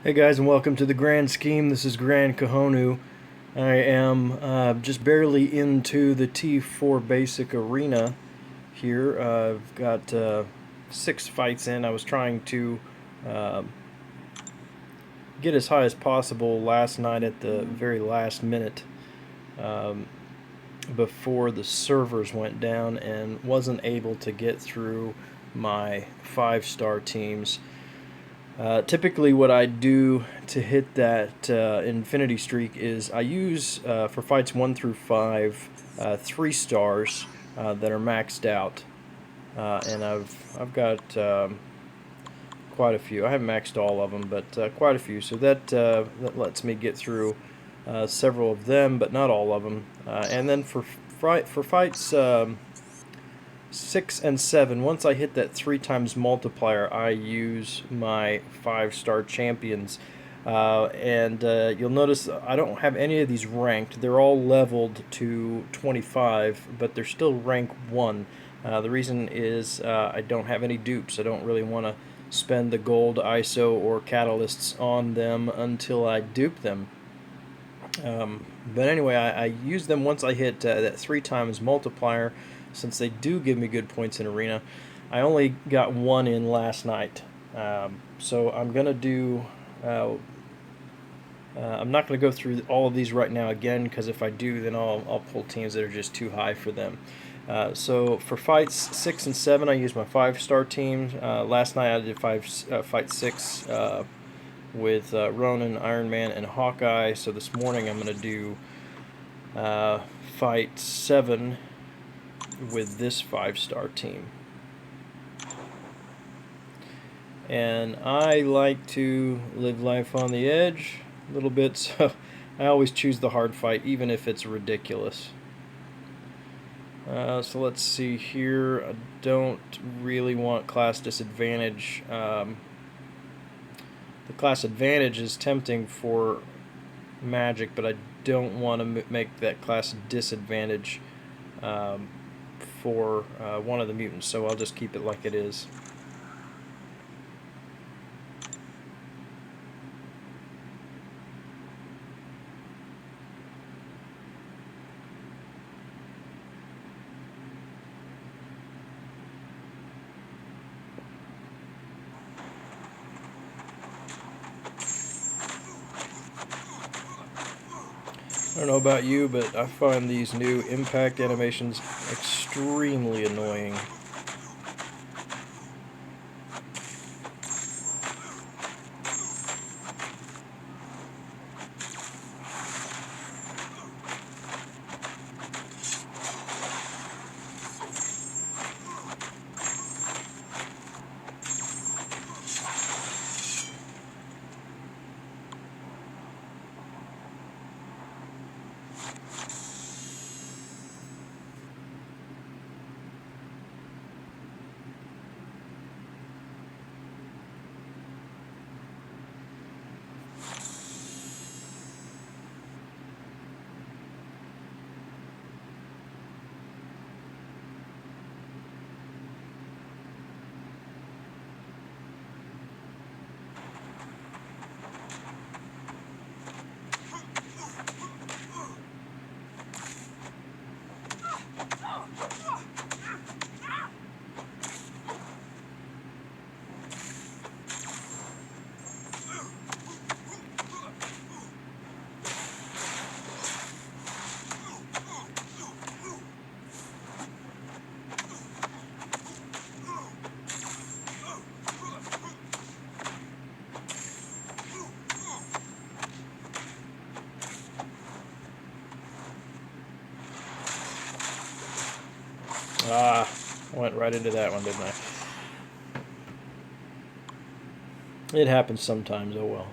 Hey guys, and welcome to the Grand Scheme. This is Grand Kahonu. I am just barely into the T4 Basic Arena here. I've got 6 fights in. I was trying to uh, get as high as possible last night at the very last minute um, before the servers went down and wasn't able to get through my 5-star teams. Typically, what I do to hit that infinity streak is I use for fights 1 through 5 3 stars that are maxed out, and I've got quite a few. I haven't maxed all of them, but quite a few. So that lets me get through several of them, but not all of them. And then for fights 6 and 7, once I hit that 3 times multiplier, I use my 5-star champions. And you'll notice I don't have any of these ranked. They're all leveled to 25, but they're still rank 1. The reason is I don't have any dupes. I don't really want to spend the gold, ISO, or catalysts on them until I dupe them. But anyway, I use them once I hit that 3 times multiplier, since they do give me good points in arena. I only got one in last night, so I'm gonna do. I'm not going to go through all of these right now again, because if I do, then I'll pull teams that are just too high for them. So for fights 6 and 7, I use my 5-star team. Last night I did fight 6 with Ronan, Iron Man, and Hawkeye. So this morning I'm going to do fight 7 with this 5-star team. And I like to live life on the edge a little bit, so I always choose the hard fight, even if it's ridiculous. So let's see here. I don't really want class disadvantage. The class advantage is tempting for magic, but I don't want to make that class disadvantage for one of the mutants, so I'll just keep it like it is. I don't know about you, but I find these new impact animations extremely annoying. Ah, I went right into that one, didn't I? It happens sometimes, oh well.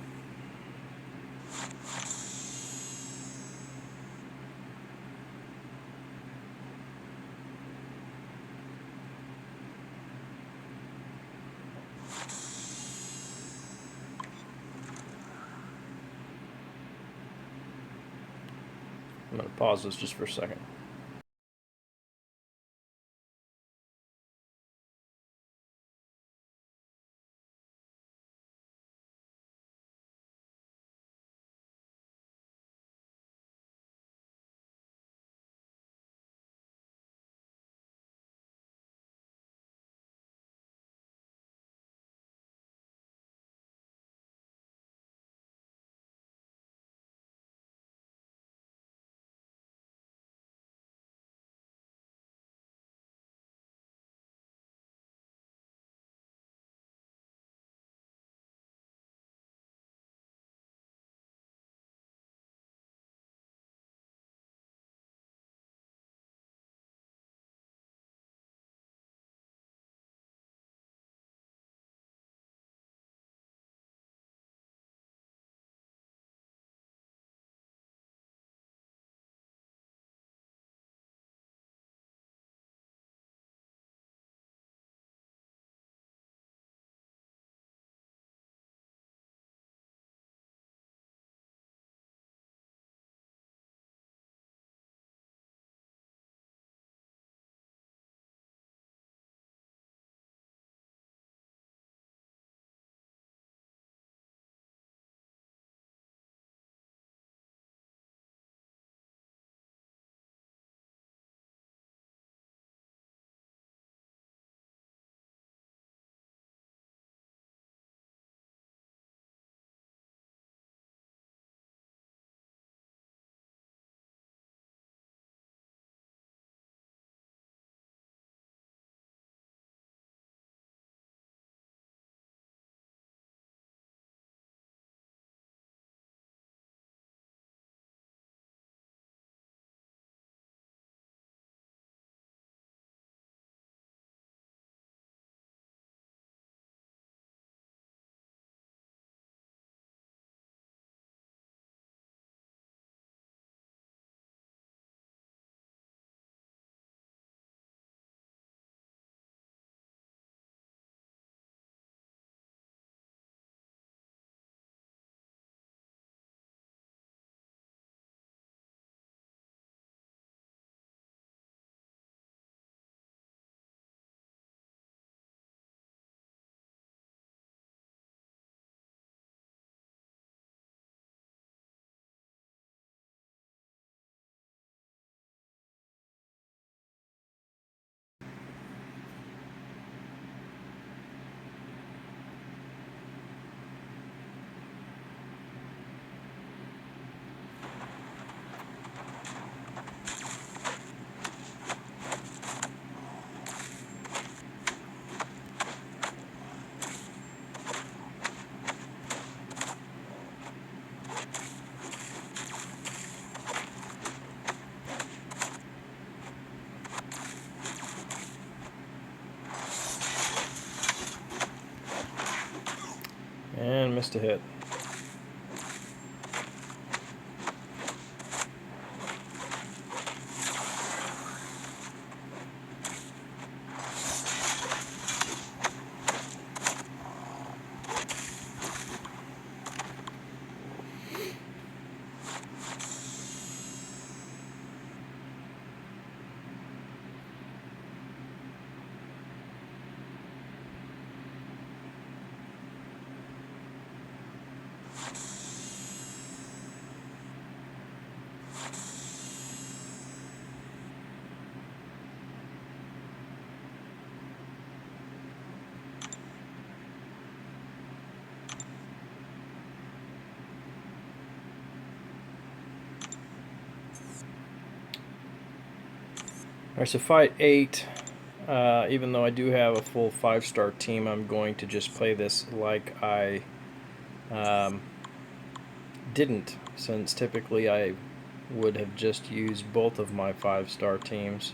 I'm going to pause this just for a second. Missed a hit. Alright, so fight 8. Even though I do have a full 5-star team, I'm going to just play this like I didn't, since typically I would have just used both of my 5-star teams.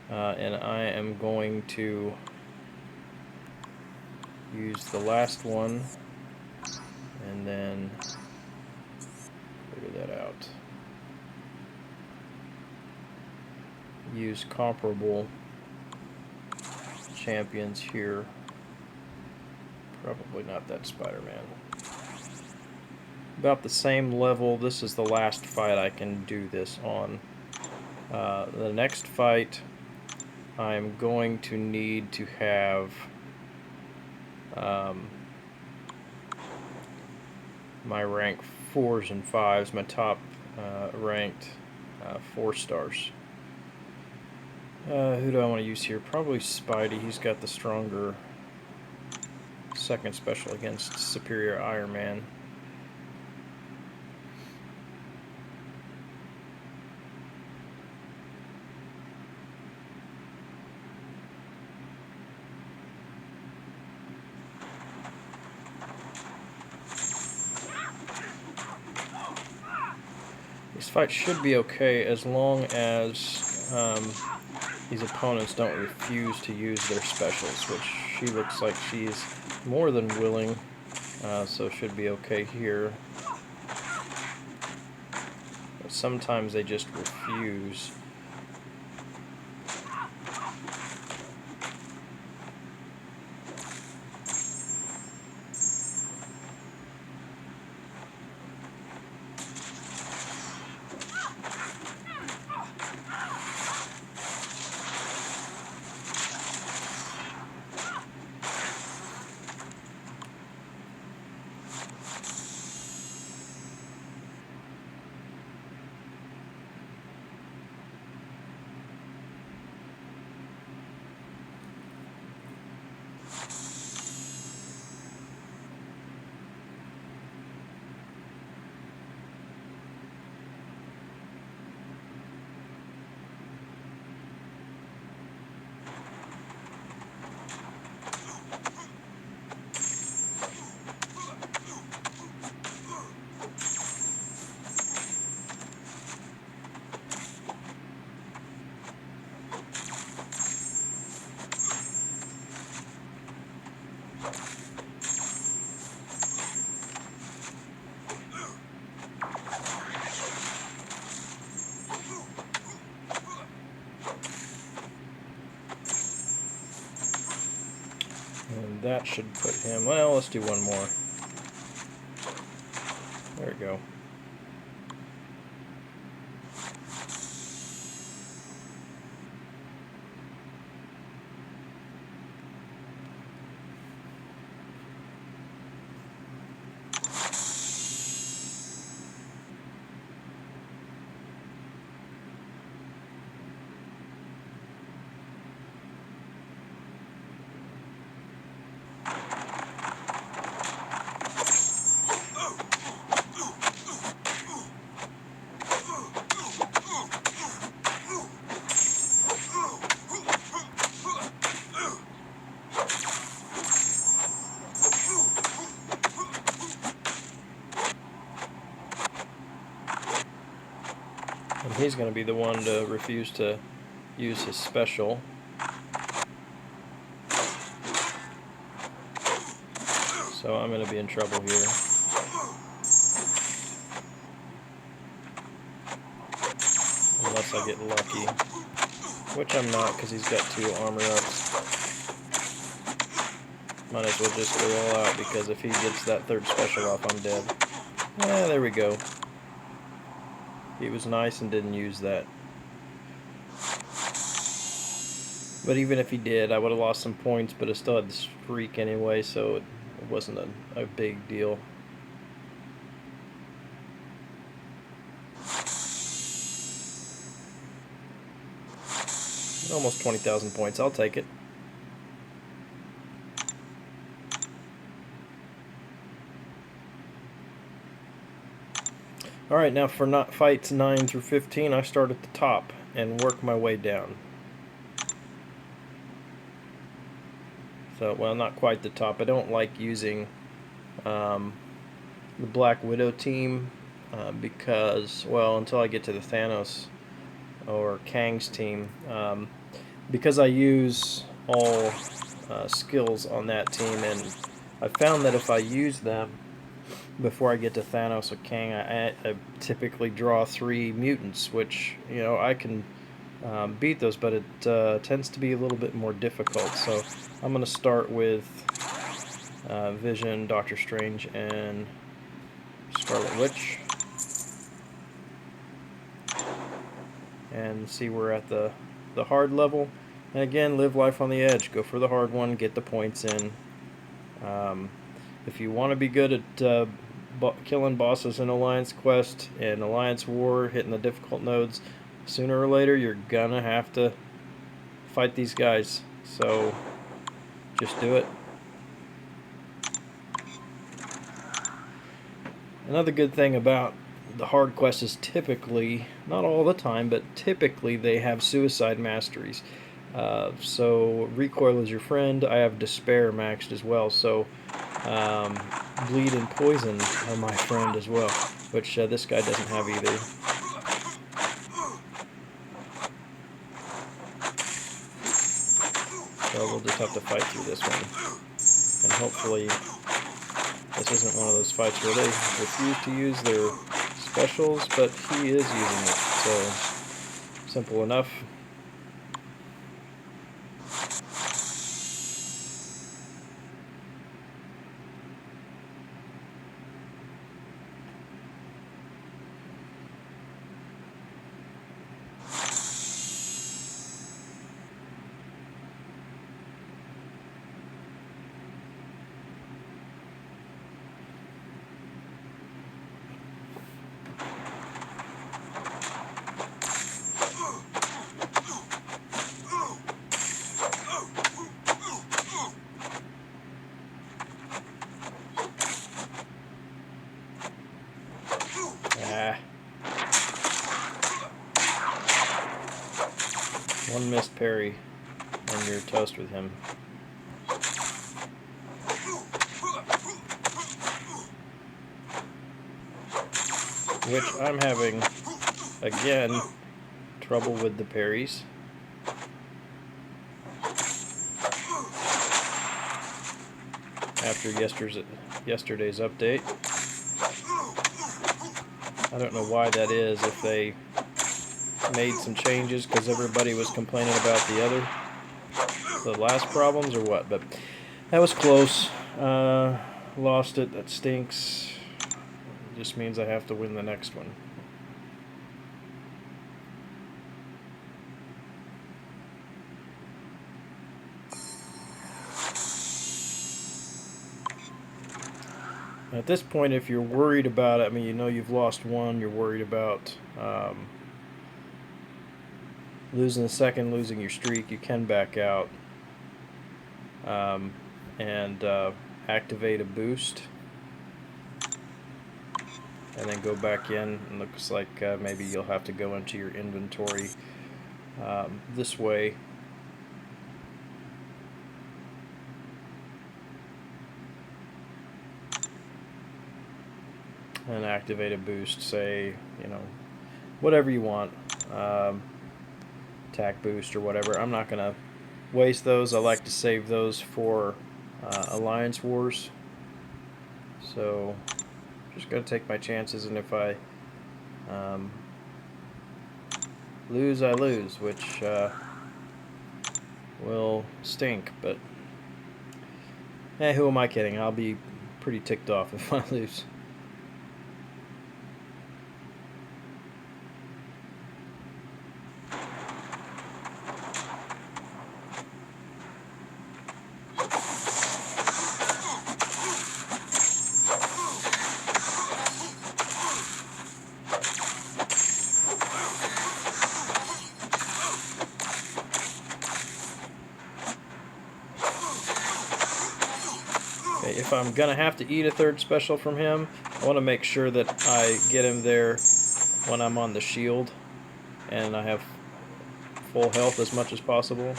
And I am going to use the last one and then figure that out. Use comparable champions here. Probably not that Spider-Man. About the same level. This is the last fight I can do this on. The next fight I'm going to need to have my rank 4s and 5s, my top ranked 4 stars. Who do I want to use here? Probably Spidey. He's got the stronger second special against Superior Iron Man. This fight should be okay as long as these opponents don't refuse to use their specials, which she looks like she's more than willing, so should be okay here. But sometimes they just refuse. And that should put him, well, let's do one more. There we go. And he's going to be the one to refuse to use his special. So I'm going to be in trouble here. Unless I get lucky. Which I'm not, because he's got 2 armor ups. Might as well just go all out, because if he gets that 3rd special off, I'm dead. Yeah, there we go. He was nice and didn't use that. But even if he did, I would have lost some points, but I still had this streak anyway, so it wasn't a big deal. Almost 20,000 points. I'll take it. Alright, now for fights 9 through 15, I start at the top and work my way down. So, well, not quite the top. I don't like using the Black Widow team because, well, until I get to the Thanos or Kang's team, because I use all skills on that team, and I found that if I use them before I get to Thanos or Kang, I typically draw 3 mutants, which, you know, I can beat those, but it tends to be a little bit more difficult. So I'm going to start with Vision, Doctor Strange, and Scarlet Witch, and see we're at the hard level. And again, live life on the edge. Go for the hard one, get the points in. If you want to be good at killing bosses in Alliance Quest and Alliance War, hitting the difficult nodes, sooner or later you're gonna have to fight these guys. So just do it. Another good thing about the hard quests is typically, not all the time, but typically they have suicide masteries. So Recoil is your friend. I have Despair maxed as well, so Bleed and Poison are my friend as well, which this guy doesn't have either. So we'll just have to fight through this one. And hopefully this isn't one of those fights where they refuse to use their specials, but he is using it, so simple enough. One missed parry, and you're toast with him. Which I'm having, again, trouble with the parries. After yesterday's update. I don't know why that is, if they made some changes because everybody was complaining about the last problems or what, but that was close. Lost it. That stinks. It just means I have to win the next one. At this point, if you're worried about it, I mean, you know you've lost one, you're worried about losing the second, losing your streak, you can back out and activate a boost, and then go back in. And looks like maybe you'll have to go into your inventory this way. And activate a boost, say, you know, whatever you want, attack boost or whatever. I'm not going to waste those. I like to save those for Alliance Wars. So just gotta take my chances, and if I lose, I lose, which will stink, but who am I kidding? I'll be pretty ticked off if I lose. If I'm going to have to eat a third special from him, I want to make sure that I get him there when I'm on the shield and I have full health as much as possible.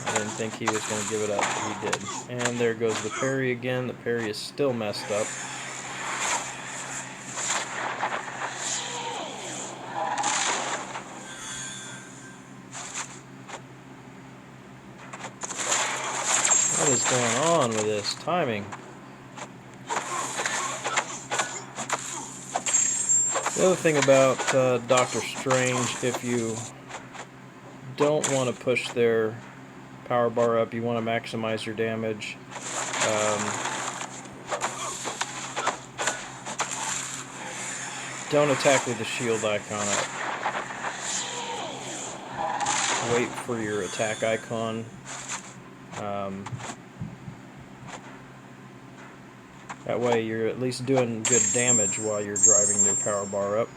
I didn't think he was going to give it up, but he did. And there goes the parry again. The parry is still messed up. What is going on with this timing? The other thing about Doctor Strange, if you don't want to push their power bar up, you want to maximize your damage. Don't attack with the shield icon up. Wait for your attack icon. That way you're at least doing good damage while you're driving their power bar up.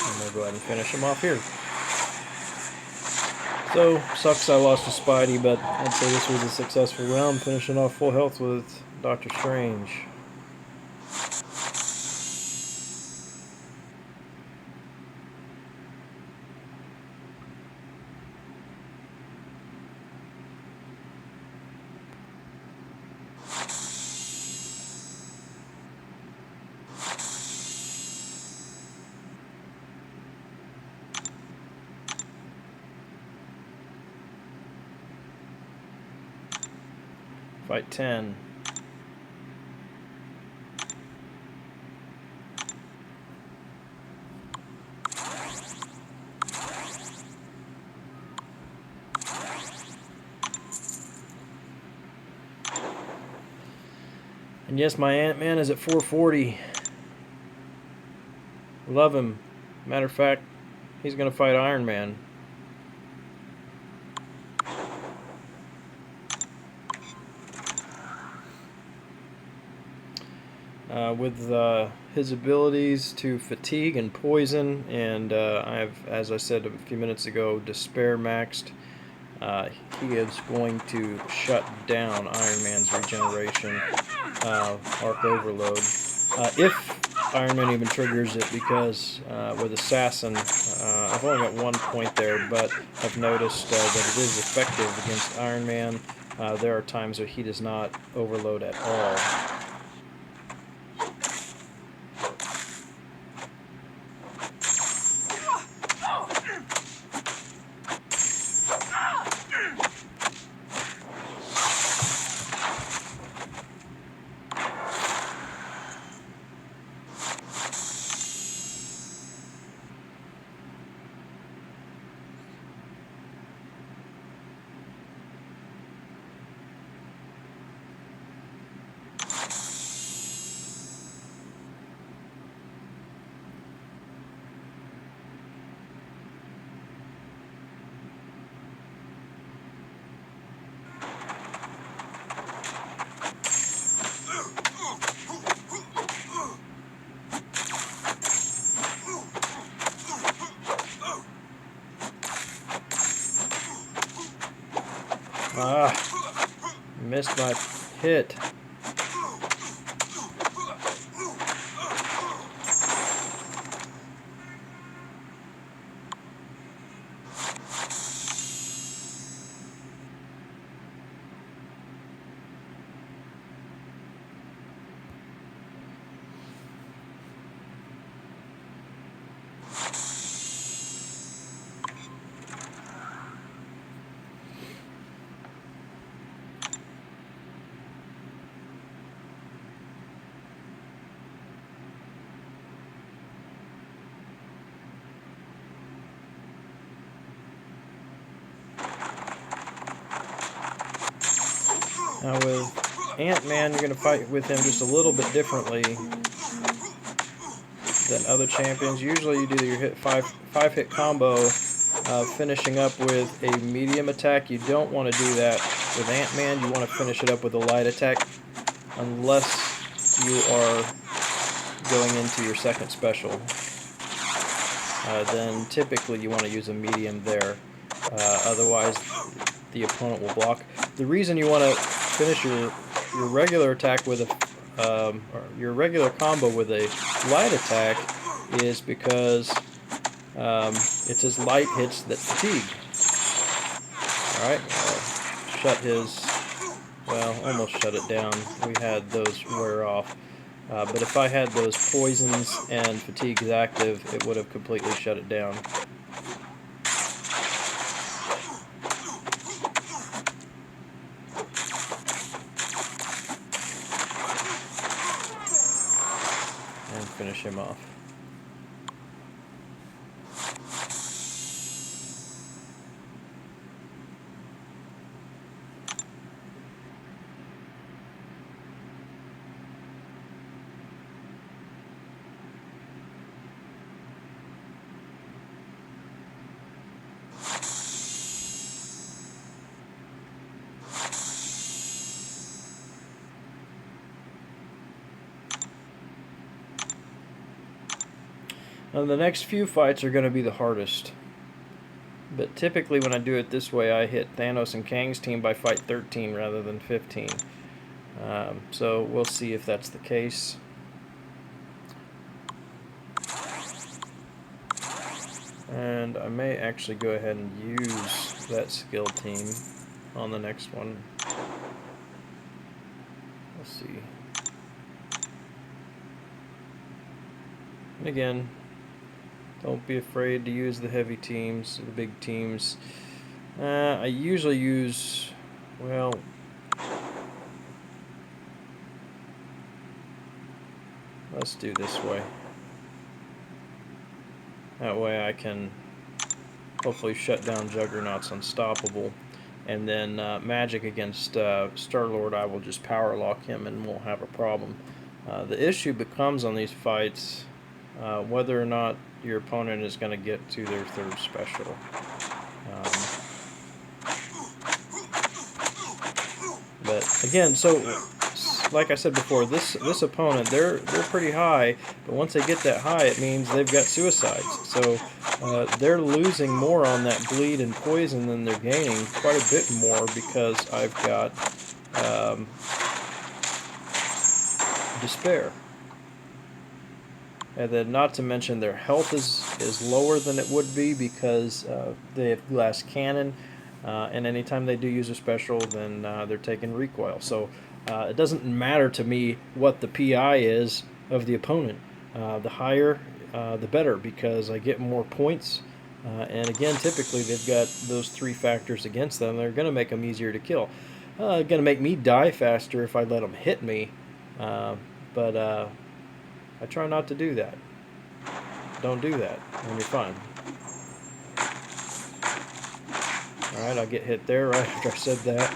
And we'll go ahead and finish him off here. So, sucks I lost to Spidey, but I'd say this was a successful round, finishing off full health with Doctor Strange. Fight 10. And yes, my Ant-Man is at 440. Love him. Matter of fact, he's going to fight Iron Man. With his abilities to fatigue and poison, and as I said a few minutes ago, despair maxed, he is going to shut down Iron Man's regeneration, arc overload. If Iron Man even triggers it, because with Assassin, I've only got 1 point there, but I've noticed that it is effective against Iron Man. There are times where he does not overload at all. Missed my hit. Now with Ant-Man, you're going to fight with him just a little bit differently than other champions. Usually you do your five hit combo, finishing up with a medium attack. You don't want to do that with Ant-Man. You want to finish it up with a light attack, unless you are going into your second special. Then typically you want to use a medium there. Otherwise, the opponent will block. The reason you want to finish your regular attack with a or your regular combo with a light attack is because it's his light hits that fatigue. Alright, shut his, well, almost shut it down. We had those wear off. But if I had those poisons and fatigues active, it would have completely shut it down. And finish him off. Now the next few fights are going to be the hardest. But typically when I do it this way, I hit Thanos and Kang's team by fight 13 rather than 15. So we'll see if that's the case. And I may actually go ahead and use that skill team on the next one. Let's see. And again, don't be afraid to use the heavy teams, the big teams. I usually use, well, let's do this way. That way I can hopefully shut down Juggernaut's Unstoppable. And then Magic against Star-Lord, I will just power lock him and won't have a problem. The issue becomes on these fights whether or not your opponent is going to get to their third special. But again, so like I said before, this opponent, they're pretty high, but once they get that high, it means they've got suicides. So they're losing more on that bleed and poison than they're gaining, quite a bit more, because I've got despair. And then not to mention their health is lower than it would be because they have glass cannon, and anytime they do use a special, then they're taking recoil. So it doesn't matter to me what the PI is of the opponent. The higher, the better, because I get more points. And again, typically they've got those three factors against them. They're going to make them easier to kill. Going to make me die faster if I let them hit me. But I try not to do that. Don't do that, and you're fine. Alright, I'll get hit there right after I said that.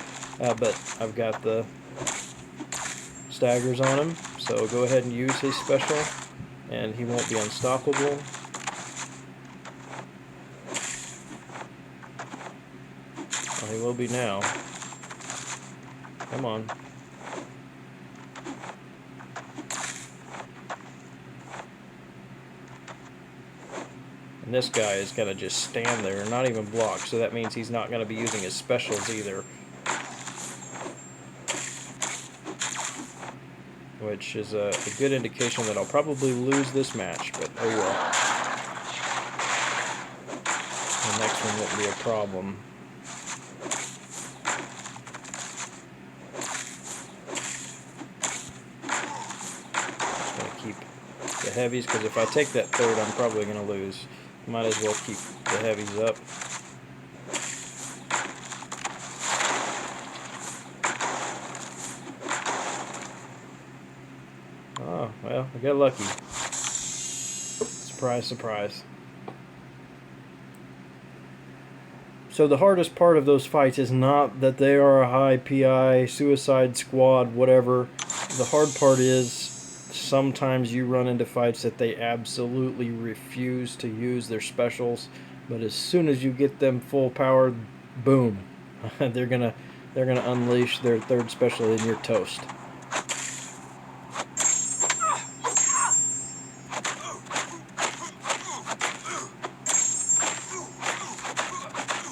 But I've got the staggers on him, so go ahead and use his special, and he won't be unstoppable. Well, he will be now. Come on. And this guy is going to just stand there and not even block, so that means he's not going to be using his specials either. Which is a good indication that I'll probably lose this match, but oh well. The next one won't be a problem. Just going to keep the heavies, because if I take that third, I'm probably going to lose. Might as well keep the heavies up. Oh, well, I got lucky. Surprise, surprise. So the hardest part of those fights is not that they are a high PI, suicide squad, whatever. The hard part is sometimes you run into fights that they absolutely refuse to use their specials, but as soon as you get them full power, boom, they're gonna unleash their third special and you're toast.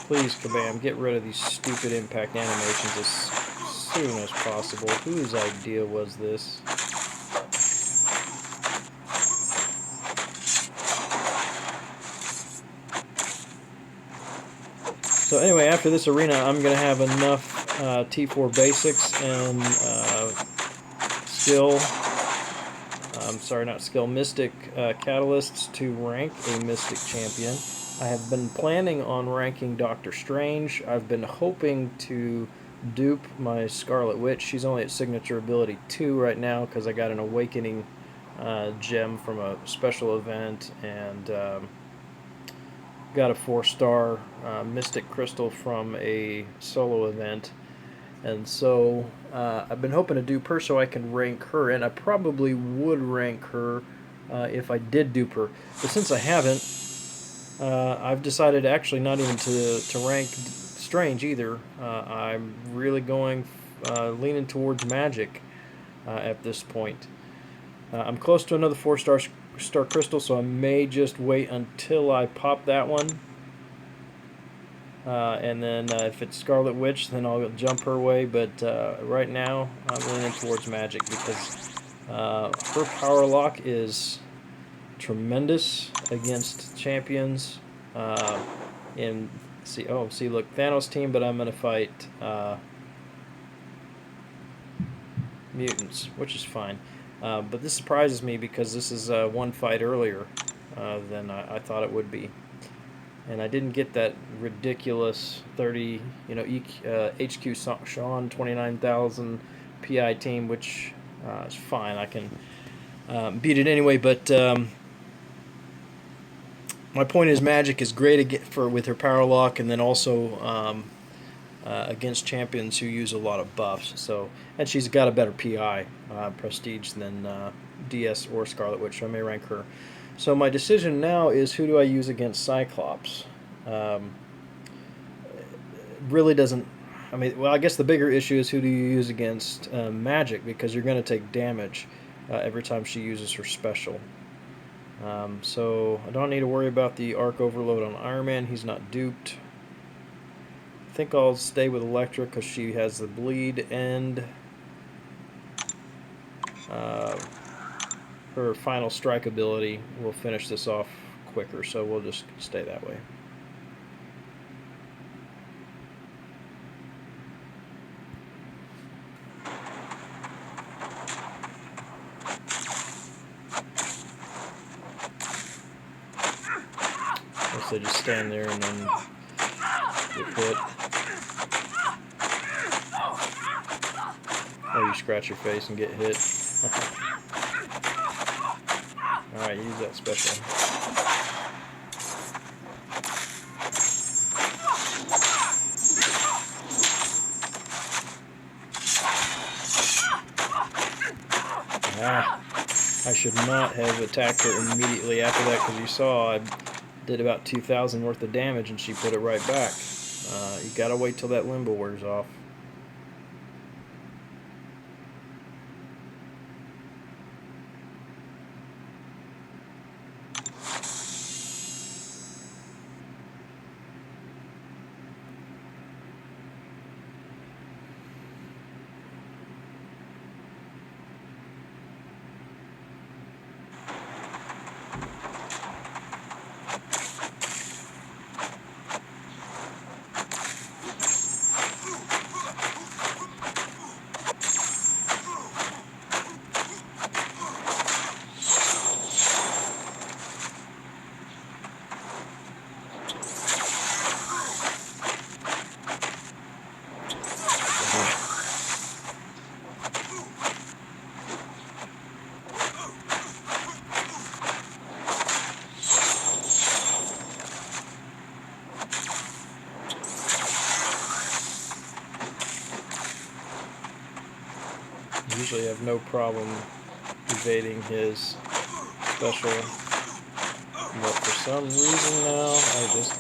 Please, Kabam, get rid of these stupid impact animations as soon as possible. Whose idea was this? So anyway, after this arena, I'm going to have enough T4 basics and skill, I'm sorry, not skill, mystic catalysts to rank a mystic champion. I have been planning on ranking Doctor Strange. I've been hoping to dupe my Scarlet Witch. She's only at signature ability 2 right now because I got an awakening gem from a special event, and got a 4-star Mystic Crystal from a solo event. And so I've been hoping to dupe her so I can rank her, and I probably would rank her if I did dupe her. But since I haven't, I've decided actually not even to rank Strange either. I'm really going leaning towards Magic at this point. I'm close to another 4-star crystal, so I may just wait until I pop that one. And then if it's Scarlet Witch, then I'll jump her way. But right now, I'm leaning towards Magic because her power lock is tremendous against champions. See, look, Thanos team, but I'm gonna fight mutants, which is fine. But this surprises me because this is one fight earlier than I thought it would be. And I didn't get that ridiculous 30, HQ Sean 29,000 PI team, which is fine. I can beat it anyway. But my point is, Magic is great with her power lock, and then also against champions who use a lot of buffs. So, and she's got a better PI prestige than DS or Scarlet Witch, so I may rank her. So my decision now is, who do I use against Cyclops? Really doesn't... I guess the bigger issue is, who do you use against Magic, because you're going to take damage every time she uses her special. So I don't need to worry about the arc overload on Iron Man. He's not duped. I think I'll stay with Elektra because she has the bleed, and her final strike ability will finish this off quicker, so we'll just stay that way. So just stand there and then get hit. Or you scratch your face and get hit. Alright, use that special. I should not have attacked her immediately after that, because you saw I did about 2,000 worth of damage and she put it right back. You gotta wait till that limbo wears off. usually have no problem evading his special, but for some reason now I just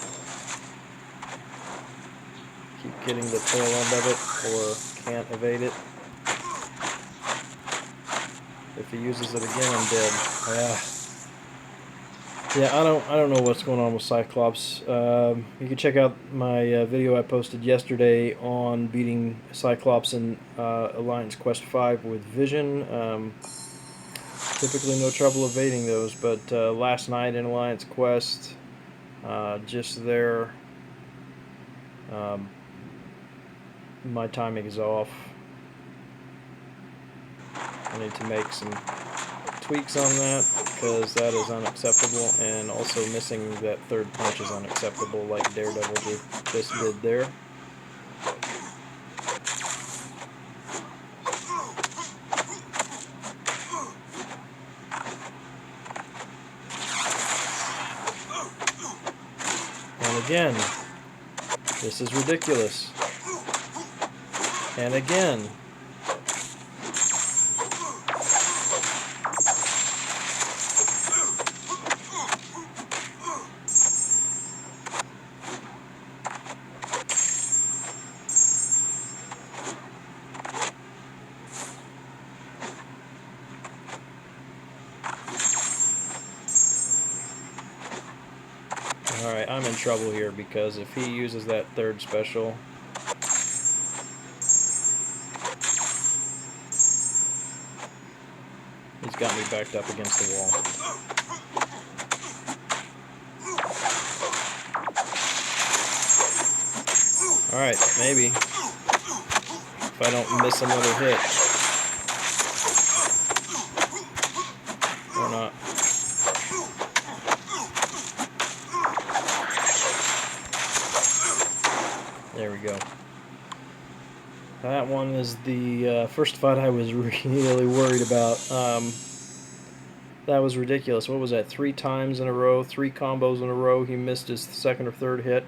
keep getting the tail end of it or can't evade it. If he uses it again, I'm dead. Yeah, I don't know what's going on with Cyclops. You can check out my video I posted yesterday on beating Cyclops in Alliance Quest 5 with Vision. Typically no trouble evading those, but last night in Alliance Quest, just there, my timing is off. I need to make some tweaks on that because that is unacceptable, and also missing that third punch is unacceptable like Daredevil just did there. And again, this is ridiculous. And again. Alright, I'm in trouble here because if he uses that third special, he's got me backed up against the wall. Alright, maybe. If I don't miss another hit. Or not. There we go. That one is the first fight I was really worried about. That was ridiculous. What was that? 3 times in a row, 3 combos in a row. He missed his second or third hit.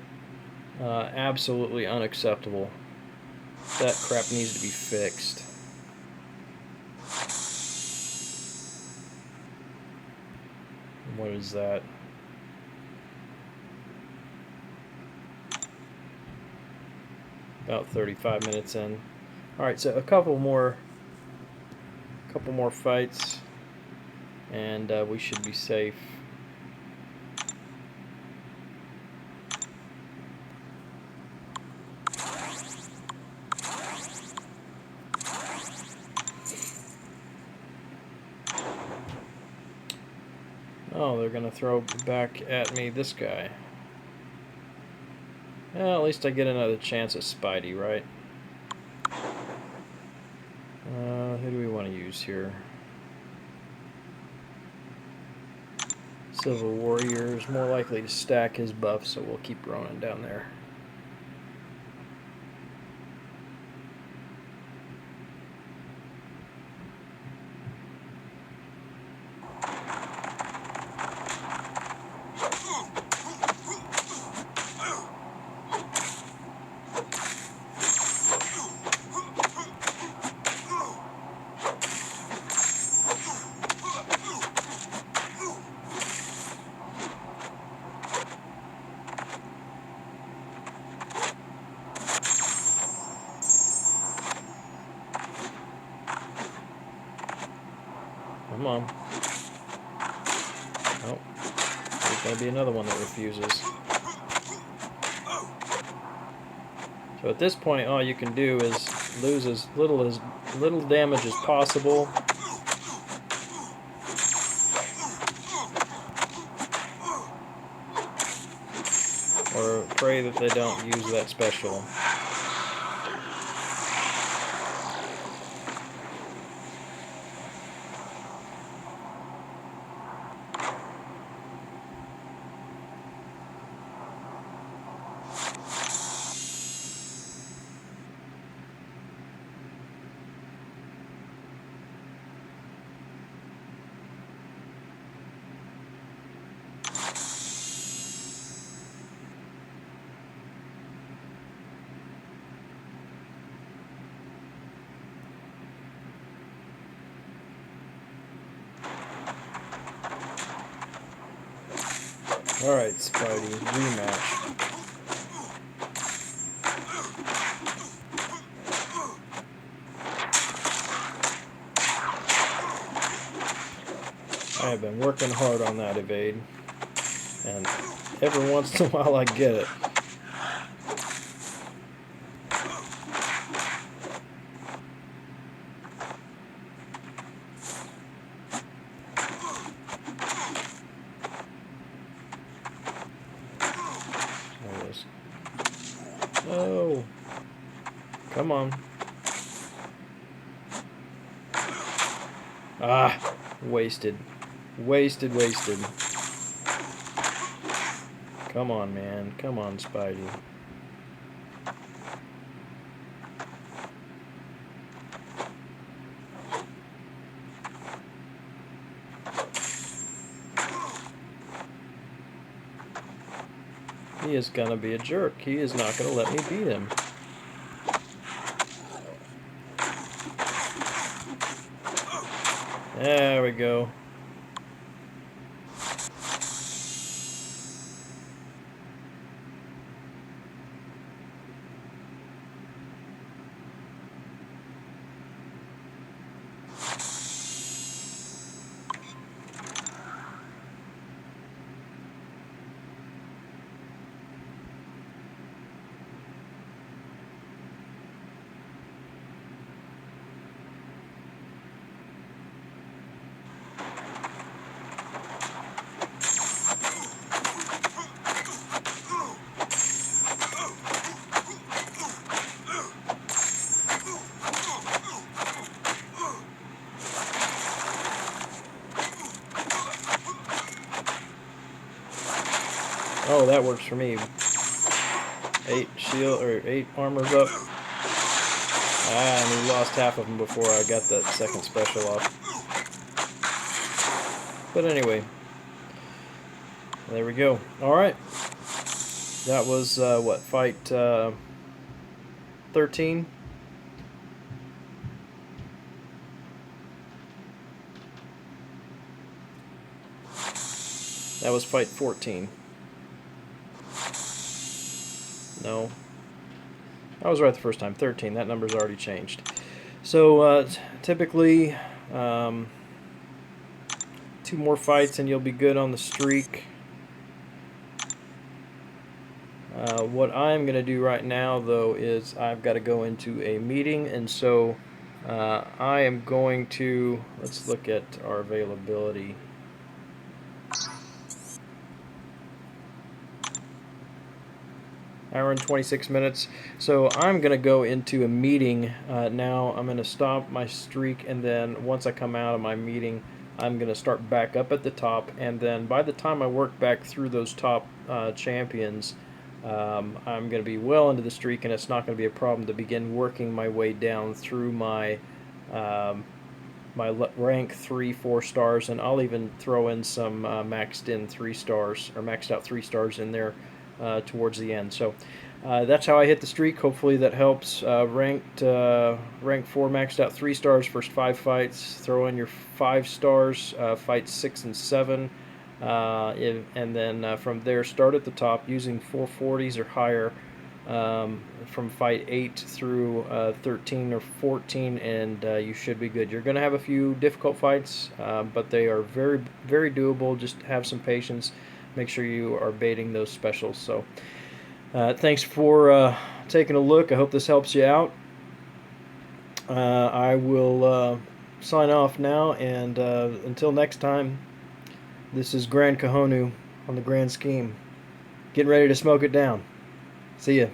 Absolutely unacceptable. That crap needs to be fixed. What is that? About 35 minutes in. Alright, so a couple more fights, and we should be safe. Oh, they're gonna throw back at me this guy. Well, at least I get another chance at Spidey, right? Who do we want to use here? Civil Warrior is more likely to stack his buff, so we'll keep Ronan down there. Come on. Nope. There's going to be another one that refuses. So at this point, all you can do is lose as little damage as possible. Or pray that they don't use that special. Alright, Spidey, rematch. I have been working hard on that evade, and every once in a while I get it. There it is. Oh, come on. Ah, wasted. Wasted. Come on, man. Come on, Spidey. He is gonna be a jerk. He is not gonna let me beat him. There we go. Oh, that works for me. 8 shield or 8 armors up. Ah, and we lost half of them before I got that second special off. But anyway, there we go. All right, that was what, fight 13. That was fight 14. No. I was right the first time. 13. That number's already changed. So typically 2 more fights and you'll be good on the streak. What I'm going to do right now, though, is I've got to go into a meeting, and so I am going to, let's look at our availability. Hour and 26 minutes. So I'm going to go into a meeting now. I'm going to stop my streak, and then once I come out of my meeting, I'm going to start back up at the top, and then by the time I work back through those top champions, I'm going to be well into the streak, and it's not going to be a problem to begin working my way down through my my rank 3-4 stars, and I'll even throw in some maxed in 3 stars, or maxed out 3 stars in there towards the end. So that's how I hit the streak. Hopefully that helps. Rank 4 maxed out 3 stars, first 5 fights. Throw in your 5 stars, fights 6 and 7. And then from there, start at the top using 440s or higher from fight 8 through 13 or 14, and you should be good. You're going to have a few difficult fights, but they are very, very doable. Just have some patience. Make sure you are baiting those specials. So thanks for taking a look. I hope this helps you out. I will sign off now, and until next time, this is Grand Kahonu on the Grand Scheme. Getting ready to smoke it down. See ya.